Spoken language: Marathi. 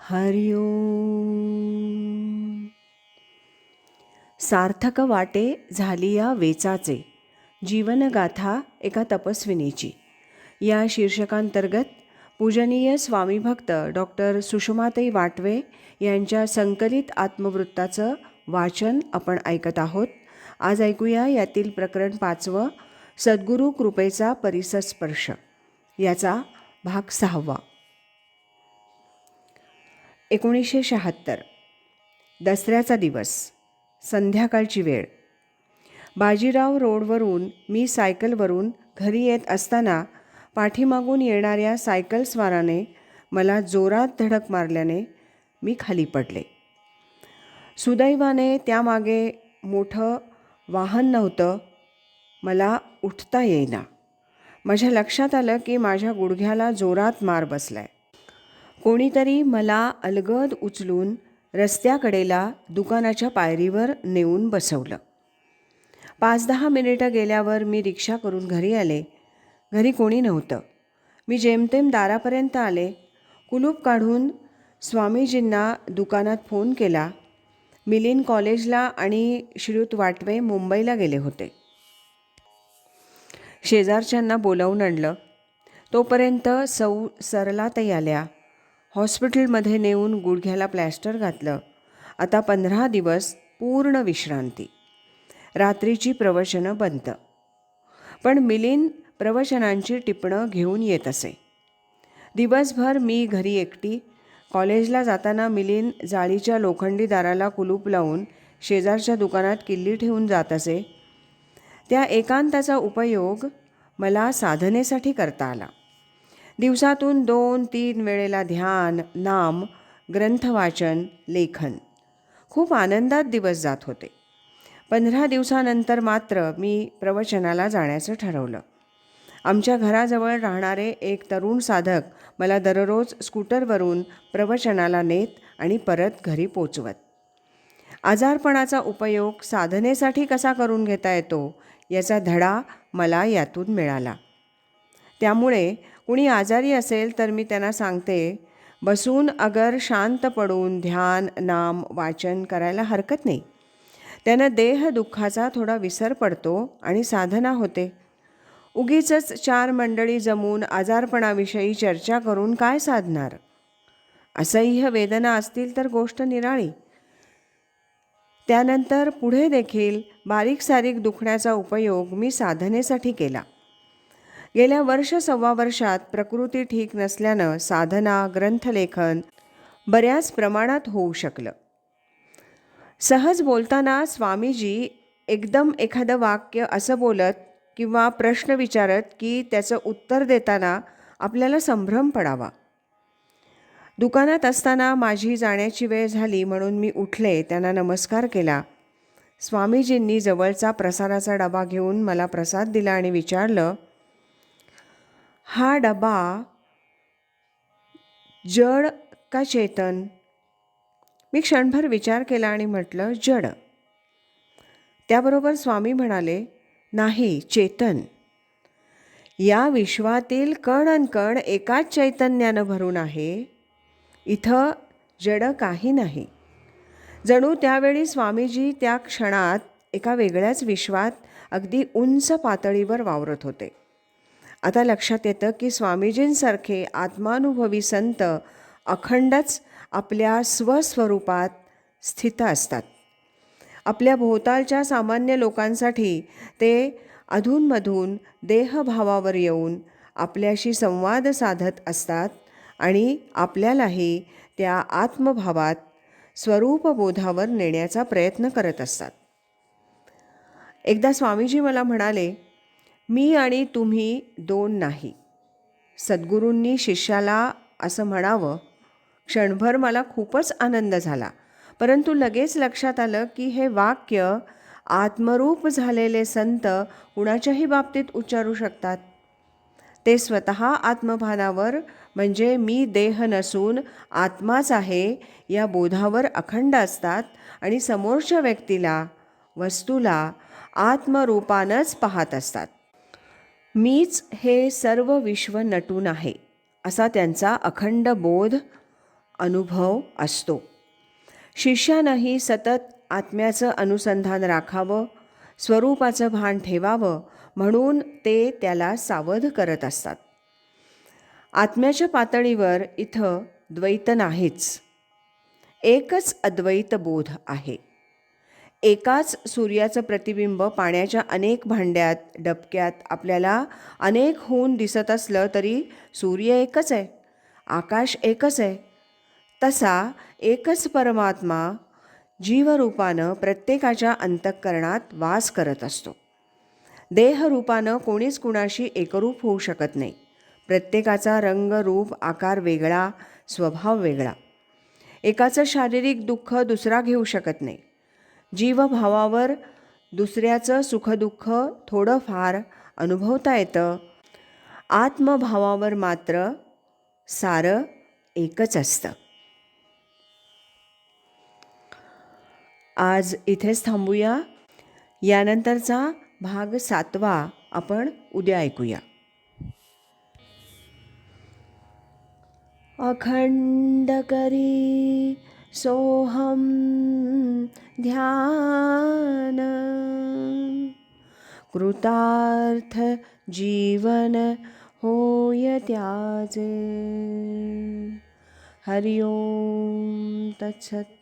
हरि ओम. सार्थक वाटे झाली या वेचाचे, जीवनगाथा एका तपस्विनीची. या शीर्षकांतर्गत पूजनीय स्वामीभक्त डॉक्टर सुषमाताई वाटवे यांच्या संकलित आत्मवृत्ताचं वाचन आपण ऐकत आहोत. आज ऐकूया यातील प्रकरण 5, सद्गुरू कृपेचा परिसस्पर्श, याचा भाग 6. 1976 दसऱ्याचा दिवस, संध्याकाळची वेळ. बाजीराव रोडवरून मी सायकलवरून घरी येत असताना पाठीमागून येणाऱ्या सायकलस्वाराने मला जोरात धडक मारल्याने मी खाली पडले. सुदैवाने त्यामागे मोठं वाहन नव्हतं. मला उठता येईना. माझ्या लक्षात आलं की माझ्या गुडघ्याला जोरात मार बसलाय. कोणीतरी मला अलगद उचलून रस्त्याकडेला दुकानाच्या पायरीवर नेऊन बसवलं. 5-10 मिनिटं गेल्यावर मी रिक्षा करून घरी आले. घरी कोणी नव्हतं. मी जेमतेम दारापर्यंत आले. कुलूप काढून स्वामीजींना दुकानात फोन केला. मिलिंद कॉलेजला आणि श्रीयुत वाटवे मुंबईला गेले होते. शेजारच्यांना बोलावून आणलं. तोपर्यंत सौ सरलाताई आल्या. हॉस्पिटलमध्ये नेऊन गुडघ्याला प्लॅस्टर घातलं. आता 15 दिवस पूर्ण विश्रांती. रात्रीची प्रवचनं बंद. पण मिलिंद प्रवचनांची टिपणं घेऊन येत असे. दिवसभर मी घरी एकटी. कॉलेजला जाताना मिलिंद जाळीच्या लोखंडी दाराला कुलूप लावून शेजारच्या दुकानात किल्ली ठेवून जात असे. त्या एकांताचा उपयोग मला साधनेसाठी करता आला. दिवसातून 2-3 वेळेला ध्यान, नाम, ग्रंथवाचन, लेखन. खूप आनंदात दिवस जात होते. 15 दिवसानंतर मात्र मी प्रवचनाला जाण्याचं ठरवलं. आमच्या घराजवळ राहणारे एक तरुण साधक मला दररोज स्कूटरवरून प्रवचनाला नेत आणि परत घरी पोचवत. आजारपणाचा उपयोग साधनेसाठी कसा करून घेता येतो याचा धडा मला यातून मिळाला. त्यामुळे कुणी आजारी असेल तर मी त्यांना सांगते, बसून अगर शांत पडून ध्यान, नाम, वाचन करायला हरकत नाही. त्यानं देह दुःखाचा थोडा विसर पडतो आणि साधना होते. उगीचच 4 मंडळी जमून आजारपणाविषयी चर्चा करून काय साधणार? असह्य वेदना असतील तर गोष्ट निराळी. त्यानंतर पुढे देखील बारीक सारीक दुखण्याचा उपयोग मी साधनेसाठी केला. गेल्या 1-1.25 वर्षात प्रकृती ठीक नसल्यानं साधना, ग्रंथलेखन बऱ्याच प्रमाणात होऊ शकलं. सहज बोलताना स्वामीजी एकदम एखादं वाक्य असं बोलत किंवा प्रश्न विचारत की त्याचं उत्तर देताना आपल्याला संभ्रम पडावा. दुकानात असताना माझी जाण्याची वेळ झाली म्हणून मी उठले, त्यांना नमस्कार केला. स्वामीजींनी जवळचा प्रसादाचा डबा घेऊन मला प्रसाद दिला आणि विचारलं, हा डबा जड का चेतन? मी क्षणभर विचार केला आणि म्हटलं, जड. त्याबरोबर स्वामी म्हणाले, नाही, चेतन. या विश्वातील कण अन कण एकाच चैतन्यानं भरून आहे. इथं जड काही नाही. जणू त्यावेळी स्वामीजी त्या क्षणात एका वेगळ्याच विश्वात अगदी उंच पातळीवर वावरत होते. आता लक्षात येतं की स्वामीजींसारखे आत्मानुभवी संत अखंडच आपल्या स्वस्वरूपात स्थित असतात. आपल्या भोवतालच्या सामान्य लोकांसाठी ते अधूनमधून देहभावावर येऊन आपल्याशी संवाद साधत असतात आणि आपल्यालाही त्या आत्मभावात स्वरूपबोधावर नेण्याचा प्रयत्न करत असतात. एकदा स्वामीजी मला म्हणाले, मी आणि तुम्ही 2 नाही. सद्गुरूंनी शिष्याला असं म्हणावं. क्षणभर मला खूपच आनंद झाला. परंतु लगेच लक्षात आलं की हे वाक्य आत्मरूप झालेले संत कुणाच्याही बाबतीत उच्चारू शकतात. ते स्वतः आत्मभानावर, म्हणजे मी देह नसून आत्माच आहे या बोधावर अखंड असतात आणि समोरच्या व्यक्तीला, वस्तूला आत्मरूपानंच पाहत असतात. मीच हे सर्व विश्व नटून आहे असा त्यांचा अखंड बोध अनुभव असतो. शिष्यानंही सतत आत्म्याचं अनुसंधान राखावं, स्वरूपाचं भान ठेवावं म्हणून ते त्याला सावध करत असतात. आत्म्याच्या पातळीवर इथं द्वैत नाहीच, एकच अद्वैत बोध आहे. एकाच सूर्याचं प्रतिबिंब पाण्याच्या अनेक भांड्यात, डबक्यात आपल्याला अनेक होऊन दिसत असलं तरी सूर्य एकच आहे, आकाश एकच आहे. तसा एकच परमात्मा जीवरूपानं प्रत्येकाच्या अंतःकरणात वास करत असतो. देहरूपानं कोणीच कुणाशी एकरूप होऊ शकत नाही. प्रत्येकाचा रंग, रूप, आकार वेगळा, स्वभाव वेगळा. एकाचं शारीरिक दुःख दुसरा घेऊ शकत नाही. जीवभावावर दुसऱ्याचं सुखदुःख थोडंफार अनुभवता येतं. आत्मभावावर मात्र सारं एकच असतं. आज इथेच थांबूया. यानंतरचा भाग 7 आपण उद्या ऐकूया. अखंड करी सोहम ध्यान, कृतार्थ जीवन होय त्याचे. हरि ओम तत्सत.